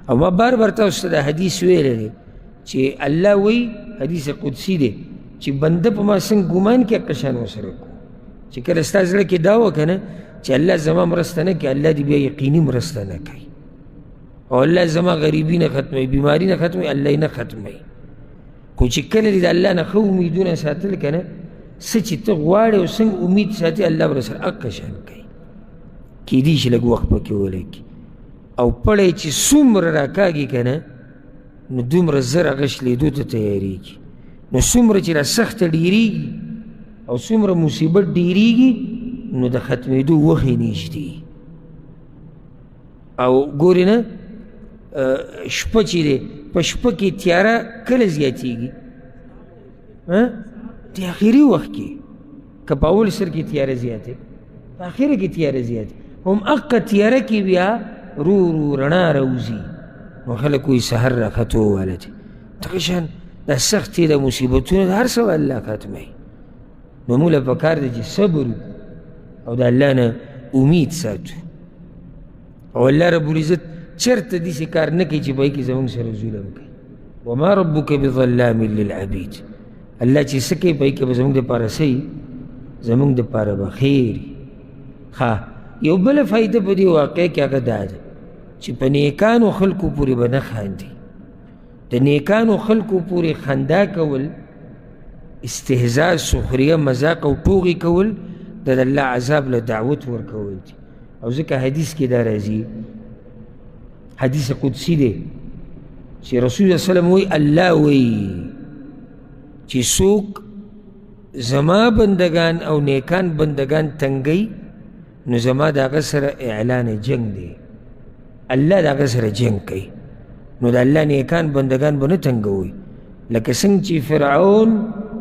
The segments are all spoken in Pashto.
او ما بار بار تاسو ته دا حدیث ویلی دی چې الله وی حدیث قدسی دی چې بنده په ما څنګه ګمان کې هغه شان ورسره کو چې کله ستا زړه کې دا وکنه چې الله زما مرسته نه کوي الله دې بیا یقیني مرسته نه کوي او الله زما غریبي نه ختموي بیماري نه ختموي الله یې نه ختموي خو چې کله دې د الله نه ښه امیدونه ساتل که نه څه چې ته غواړې او څنګه امید ساتي الله به سره هغه شان کوي کیدای شي لږ وخت پکې ولګي او پړی چې څومره راکاږي که نه نو دومره زر هغه شلېدو ته تیارېږي نو څومره چې راسخته ډېرېږي او څومره مصیبت ډېرېږي نو د ختمېدو وخت یې نږدې او ګورې نه شپه چې دی په شپه کې تیاره کله زیاتېږي د اخري وخت کې که په اول سر کې تیاره زیاتې په اخره کې تیاره زیاتې هم هغه تیاره کې بیا رو رو رڼا راوځي نو خلک وایي سحر راختو واله دی دغه شان دا سختې د مصیبتونو د هر څه الله ختموي نو موږ له پکار دی چې صبر او د الله نه امید ساتو او الله رب العزت چرته داسې کار نه کوي چې په هغې کې زموږ سره ظلم کوي وما ربک بظلام للعبید الله چې څه کوي په هغې کې به زموږ دپاره څه وي زموږ دپاره به خیر ښه یو بله فایده په دې واقع کې هغه دا ده چې په نیکانو خلکو پورې به نه خاندي د نیکانو خلکو پورې خندا کول استهزاء سخریه مذاق او ټوغې کول د الله عذاب له دعوت ورکول دي او ځکه حدیث کې دا راځي حدیث قدسی دی چې رسول الله وسلم وی الله وی چې څوک زما بندگان او نیکان بندگان تنګي نو زما د هغه سره اعلان جنگ دی الله د هغه سره جنگ کوي نو د الله نیکان بندگان به نه تنګوي لکه څنګه چې فرعون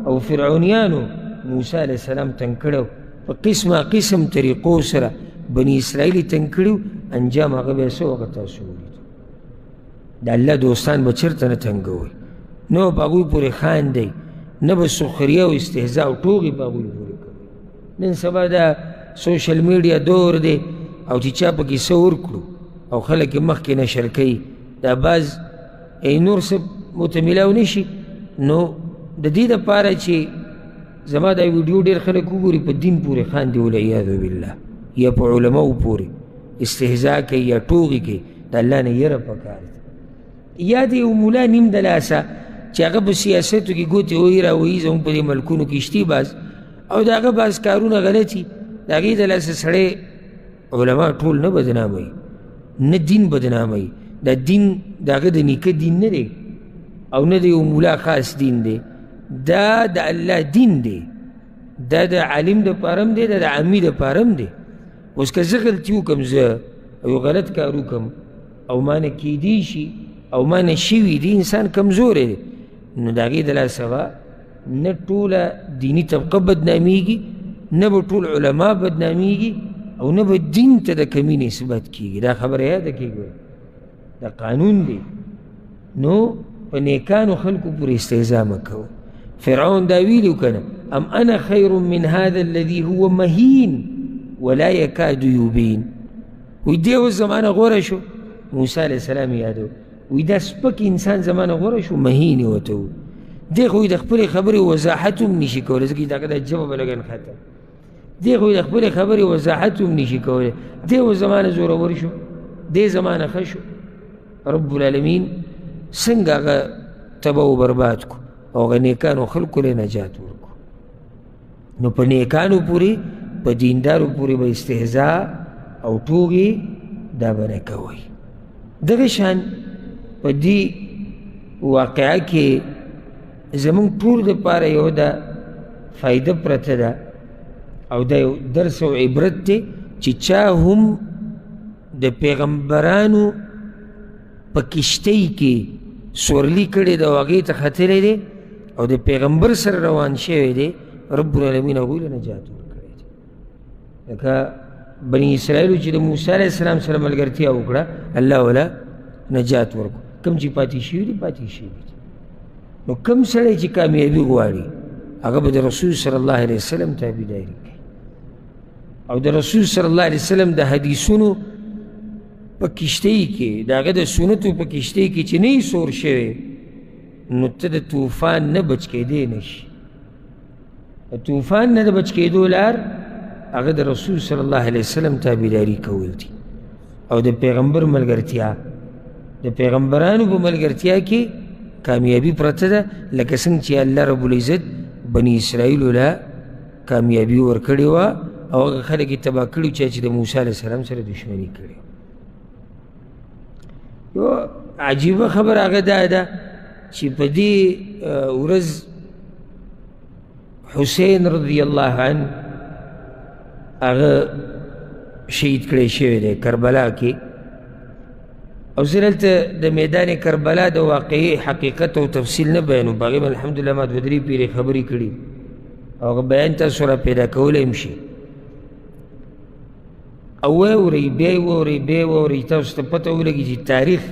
او فرعونیانو موسی علیه السلام تنګ کړی په قسمه قسم طریقو سره بني اسرائیل یې تنګ کړي انجام هغه بیا څه وخت تاسو ولید د الله دوستان به چېرته نه تنګوي نه به په هغوی پورې خاندئ نه به سخریه او استهزاء او ټوغې په هغوی پورې کوي نن سبا دا سوشل میډیا دور دی او چې چا پکې څه ورکړو او خلک یې مخکې نشر کوي دا بعض نور څه ورته میلاو نه شي نو د دې دپاره چې زما دا ویډیو ډېر خلک وګوري په دین پورې خاندي والعیاذ بالله یا په علماو پورې استهزاء کوي یا ټوغې کوي د الله نه یره پکار ده یا د یو مولا نیم د لاسه چې هغه په سیاستو کې ګوتې وهي راوهي زموږ په دې ملکونو کې شتي باز او د هغه باز کارونه غلطي د هغې د لاسه سړی علما ټول نه بدناموي نه دین بدناموي دا دین د هغه د نیکه دین نه دی او نه د یو مولا خاص دین دی دا د الله دین دی دا د عالم دپاره هم دی دا د عامي دپاره هم دی اوس که زه غلطي وکړم زه او یو غلط کار وکړم او ما نه کیدی شي او ما نه شوي دی انسان کمزوری دی نو د هغې د لاسه به نه ټوله دیني طبقه بدنامیږي نه به ټول علما بدنامیږي او نه به دین ته د کمی نسبت کیږي دا خبره یاده کیږي دا قانون دی نو په نیکانو خلکو پورې استهزاء مه کوه فرعون دا ویلي کنه ام انا خیر من هذا الذي هو مهین ولا یکاد یبین وی دی اوس زمانه غوره شو موسی علیه السلام یادو وی دا سپک انسان زمانه غوره شو مهین یې ورته وویل دی خو د خپلې خبرې وضاحت هم نشي کولی ځکه دغه د ژبه به لږ نښته دی خو د خپلې خبرې وضاحت هم نشي کولی دی اوس زمانه زورور شو دی زمانه ښه شو رب العالمین څنګه هغه تبه و برباد کو او هغه نیکانو خلکو له نجات ورکو نو په نیکانو پورې په دیندارو پورې به استهزاء او ټوغې دا به نه کوئ دغه شان په دې واقعه کې زمونږ ټول دپاره یو دا فایده پرته ده او دا یو درس او عبرت دی چې چا هم د پیغمبرانو په کشتۍ کې سورلي کړې ده او هغې ته ختلی دی او د پیغمبر سره روان شوی دی رب العالمین هغوی له نجات ورکړی دی لکه بني اسرائیلو چې د موسی علیه السلام سره ملګرتیا وکړه الله وله نجات ورکړو کوم چې پاتې شوي دي پاتې شوي دي نو کوم سړی چې کامیابي غواړي هغه به د رسول صلی الله علیه وسلم تابعداري کوي او د رسول صلی الله علیه وسلم د حدیثونو په کشتۍ کې د هغه د سنتو په کشتۍ کې چې نه سور شوی نو ته د طوفان نه بچ کېدی نه شي. د طوفان نه د بچ کېدو لار هغه د رسول صلی الله علیه وسلم تابعداري کول دي او د پیغمبر ملګرتیا. د پیغمبرانو په ملګرتیا کې کامیابي پرته ده، لکه څنګه چې الله رب العزت بني اسرائیلو له کامیابي ورکړې وه او هغه خلک یې تباه کړي چا چې د موسی علیه السلام سره دشمني کړې. یو عجیبه خبره هغه دا ده چې په دې ورځ حسین رضی الله عنه هغه شهید کړی شوی دی کربلا کې. او زه دلته د میدان کربلا د واقعي حقیقت او تفصیل نه بیانوم، په هغې باندې الحمدلله ما دوه درې پیرې خبرې کړي او هغه بیان تاسو را پیدا کولی هم شي. او واورئ بیا یې واورئ بیا یې واورئ، تاسو ته پته ولګي چې تاریخ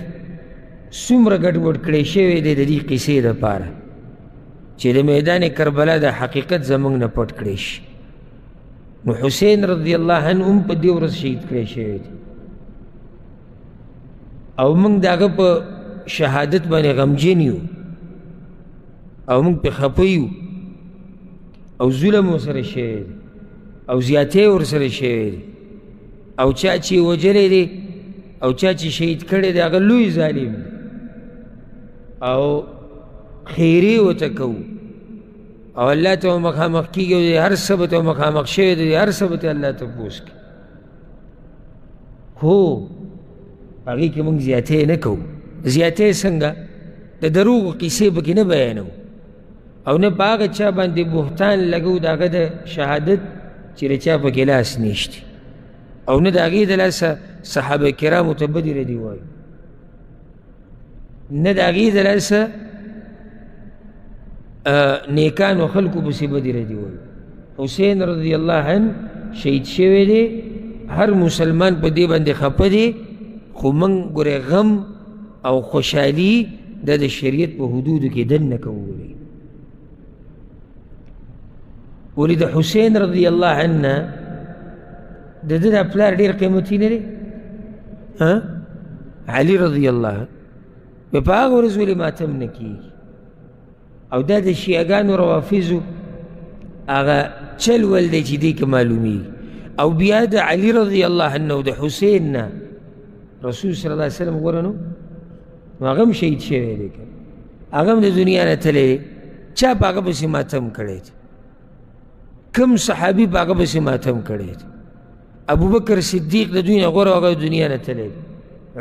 څومره ګډوډ کړی شوی دی د دې قصې دپاره چې د میدان کربلا د حقیقت زموږ نه پټ کړی شي. نو حسین رضی الله عنه هم په دې ورځ شهید کړی شوی دی او موږ د هغه په شهادت باندې غمجن یو او موږ پې خفه یو او ظلم ورسره شوی دی او زیاتی ورسره شوی دی او چا چې وجلی دی او چا چې شهید کړی دی هغه لوی ظالم دی او خیرې ورته کوو او الله ته به مخامخ کېږي او هر څه به ته مخامخ شوی دی هر څه به ته الله تپوس کړي. خو هغې کې موږ زیاتی نه کوو. زیاتی څنګه؟ د دروغو قیسې پکې نه بیانوو او نه په هغه چا باندې بهتان لګو د هغه د شهادت چې د چا پکې لاس نشتی او نه د هغې د لاسه صحابه کرامو ته بدې ردې وایو، نه د هغې د لاسه نیکانو خلکو پسې بدې ردې وایو. حسین رضی الله عنه شهید شوی دی، هر مسلمان په دې باندې خفه دی، خو موږ ګورې غم او خوشحالي د شریعت په حدودو کې دننه کوو. ولې د حسین رضی الله عنه د ده دا پلار ډېر قیمتي نه دی علي رضی الله عنه، په هغه ورځ ولې ماتم نه کېږي؟ او دا د شیعګانو روافظو هغه چل ول دی چې دې کې معلومیږي. او بیا د علي رضی الله عنه او د حسین نه رسول صلی الله علیه وسلم غوره نو هغه هم شهید شوی دی، هغه هم د دنیا نه تللی دی. چا په هغه پسې ماتم کړی دی؟ کوم صحابي په هغه پسې ماتم کړی دی؟ ابوبکر صدیق د دوی نه غوره هغه د دنیا نه تللی دی،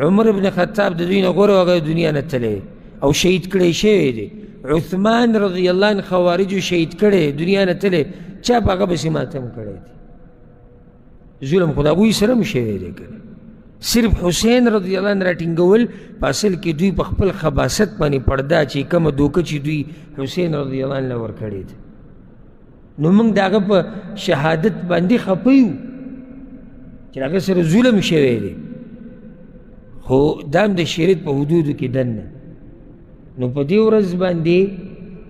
عمر بن خطاب د دوی نه غوره هغه د دنیا نه تللی دی او شهید کړی شوی دی. عثمان رضی الله عنه خوارجو شهید کړی دنیا نه تللی، چا په هغه پسې ماتم کړی دی؟ ظلم خو د هغوی سره هم شوی دی که صرف حسین رضی الله عنه راټینګول په اصل کې دوی په خپل خباست باندې پرده چې کومه دوکه چې دوی حسین رضی الله عنه ورکړې ده. نو موږ د هغه په شهادت باندې خفه یو چې هغه سره ظلم شوی دی، خو دا هم د شریعت په حدودو کې دننه. نو په دې ورځ باندې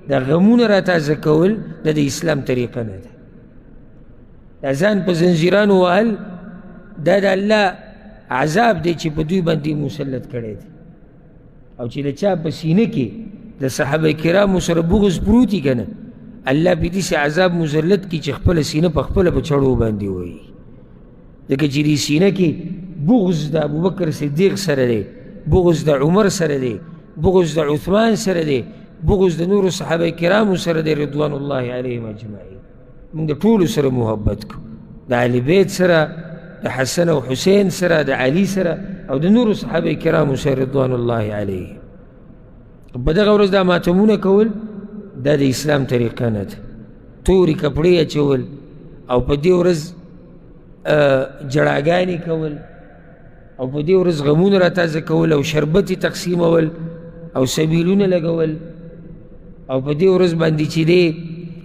د غمونه راتازه کول د اسلام طریقه نه ده. د ځان په زنځیرانو وهل دا د الله عذاب دی چې په دوی باندې مسلط کړی دی. او چې د چا په سینه کې د صحابه کرامو سره بغض پروت وي که نه، الله په داسې عذاب مسلط کړي چې خپله سینه په خپله په چړو باندې وایي. ځکه چې دې سینه کې بغض د ابوبکر صدیق سره دی، بغض د عمر سره دی، بغض د عثمان سره دی، بغض د نورو صحابه کرامو سره دی رضوان الله علیهم اجمعین. موږ د ټولو سره محبت کوو، د اهل بیت سره، د حسن او حسین سره، د علي سره او د نورو صحابه کرامو سره رضوان الله علیهم. په دغه ورځ دا ماتمونه کول دا د اسلام طریقه نه ده. تورې کپړې اچول او په دې ورځ جړاګانې کول او په دې ورځ غمونه راتازه کول او شربت تقسیمول او سبیلونه لګول او په دې ورځ باندې چې دی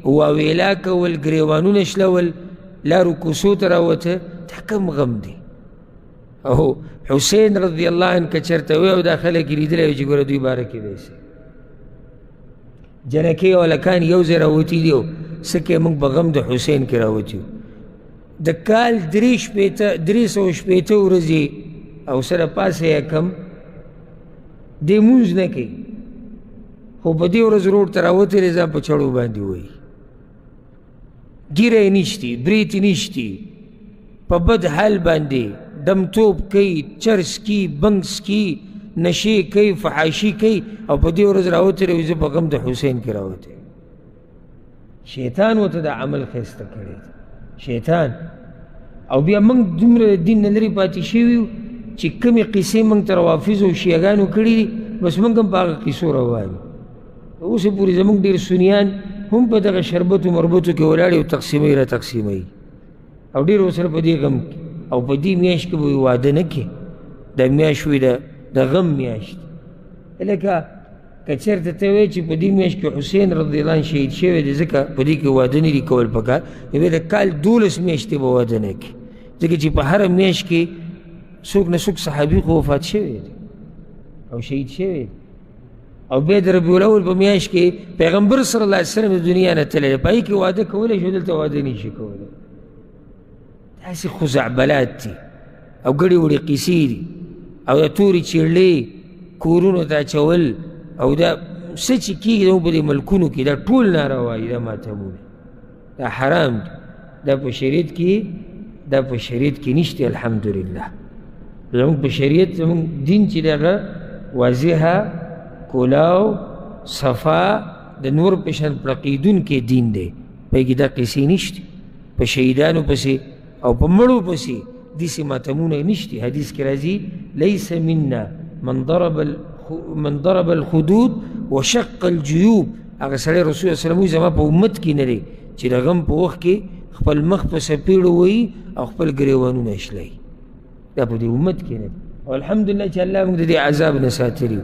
واویلا کول، ګریوانونه شلول، لارو کوڅو ته راوته، دا کوم غم دی؟ او حسین رضی الله عنه که چېرته وی او دا خلک یې لیدلی وي چې ګوره دوی باره کې داسې جنکۍ او هلکان یو ځای راوتي دي او څه کې موږ په غم د حسین کې راوتي یو. د کال 360 ورځې او سره پاسه یې کم دی مونځ نه کوي خو په دې ورځ روډ ته راوتلی ځان په چړو باندې وایي ګیره یې نشتي برېت یې نشتي په بد حال باندې دمتوب کوي چرس کی بنګس کی نشې کوي فحاشي کوي او په دې ورځ راوتلی وي زه په غم د حسین کې راوتی شیطان ورته دا عمل ښایسته کړی دی شیطان او بیا موږ دومره د دین نه لرې پاتې شوي یو چې کومې قصې موږ ته روافظو او شیعګانو کړي دي بس موږ هم په هغه قصو روان یو اوسې پورې زموږ ډېر سنیان هم په دغه شربتو مربتو کې ولاړ او تقسیموي را تقسیموي او ډېر ورسره په دې غم کې او په دې میاشت کې به واده نه کې دا میاشت وي د غم میاشت لکه که چېرته ته وایې چې په دې میاشت کې حسین رضی الله عنه شهید شوی دی ځکه په دې کې واده نه دي کول پکار نو بیا د کال 12 میاشتې به واده نه کړي ځکه چې په هره میاشت کې څوک نه څوک صحابي خو وفات شوی دی او شهید شوی دی او بیا د ربیع الاول په میاشت کې پیغمبر صلی الله علیه وسلم د دنیا نه تللی په هغې کې واده کولی شو دلته واده نه شي کولی داسې خزعبلات دي او ګړې وړې قیسې دي او د تورې چیړلې کورونو ته اچول او دا څه چې کېږي زموږ په دې ملکونو کې دا ټول ناروا دي دا ماتمونه دا حرام دي دا په شریعت کې نشته الحمدلله زموږ په شریعت زموږ دین چې دغه واضحه کولاو صفا د نور په شان پړقېدونکی دین دی په هغې کې دا قصې نشته په شهیدانو پسې او په مړو پسې داسې ماتمونه نشته حدیث کې راځي لیس منا من ضرب الخدود وشق الجیوب هغه سړی رسول الله وسلم وایي زما په امت کې نه دی چې د غم په وخت کې خپل مخ په څپېړو وهي او خپل ګریوانونه شلوي دا په دې امت کې نه دی او الحمدلله چې الله موږ د دې عذاب نه ساتلي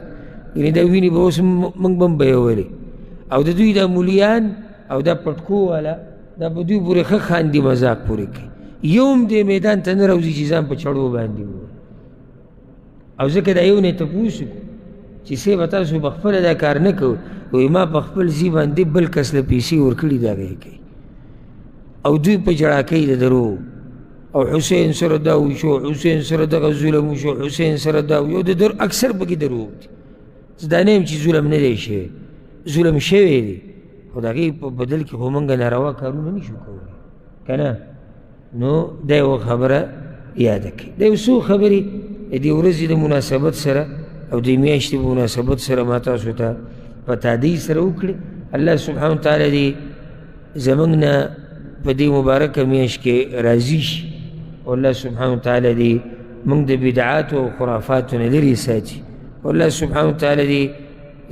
یعنې دا وینې به اوس موږ به هم بیولې او د دوی دا مولیان او دا پټکو والا دا په دوی پورې ښه خاندي مذاق پورې کوي یو هم دې میدان ته نه راوځي چې ځان په چړو باندې ووایي او ځکه دا یو نه یې تپوس وکړو چې صاحب تاسو په خپله دا کار نه کوو وایي ما په خپل ځي باندې بل کس له پیسې ورکړي دا به یې کوي او دوی په جړاکۍ د درو او حسین سره دا وشو حسین سره دغه ظلم وشو حسین سره دا یو د در اکثر پکې دروغ دي زه دا نه یم چې ظلم نه دی شوی ظلم شوی دی خو د هغې په بدل کې خو موږ ناروا کارونه نه شو کولی که نه نو دا یوه خبره یاده کړئ دا یو څو خبرې د دې ورځې د مناسبت سره او د میاشتې په مناسبت سره ما تاسو ته په تادۍ سره وکړې الله سبحانه وتعالی دې زموږ نه په دې مبارکه میاشت کې راضي شي او الله سبحانه وتعالی دې موږ د بدعاتو او خرافاتو نه لرې ساتي او الله سبحانه وتعالی دې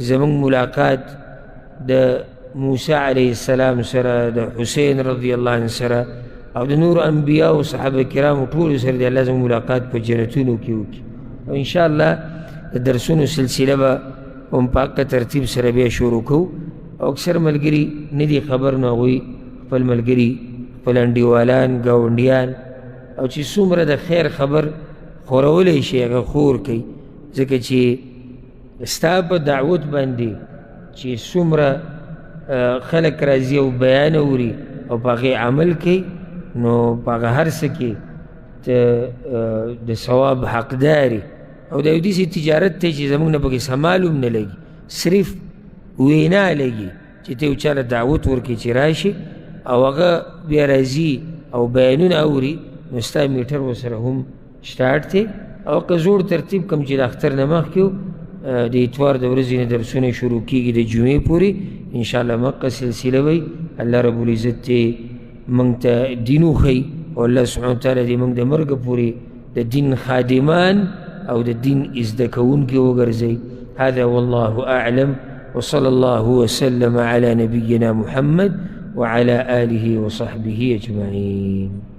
زموږ ملاقات د موسی علیه السلام سره د حسین رضی الله عنه سره او د نور انبیاء او صحابه کرامو ټولو سره د الله زموږ ملاقات په جنتونو کې وکړي او انشاءالله د درسونو سلسله به هم په حقه ترتیب سره بیا شروع کوو او اکثر ملګري نه دي خبر نو هغوی خپل ملګري خپل انډیوالان ګاونډیان او چې څومره د خیر خبر خورولی شي هغه خور کوي ځکه چې ستا په دعوت باندې چې څومره خلک راځي او بیان اوري او په هغې عمل کوي نو په هغه هر څه کې ته د ثواب حقداري او دا یو داسې تجارت دی چې زموږ نه پکې سمال هم نه لګي صرف وینا لګي چې ته یو چا له دعوت ورکړې چې راشي او هغه بیا راځي او بیانونه اوري نو ستا میټر ورسره هم سټارټ دی او که زوړ ترتیب کوم چې د اختر نه مخکې د اتوار د ورځې نه درسونه شروع کېږي د جمعې پورې انشاءالله مقه سلسله وی الله رب العزت دې موږ ته دین وښیي او الله سبحانه وتعالی دې موږ د مرګه پورې د دین خادمان او د دین ازده کوونکي وګرځوي هذا والله اعلم وصلى الله وسلم على نبينا محمد وعلى آله وصحبه أجمعين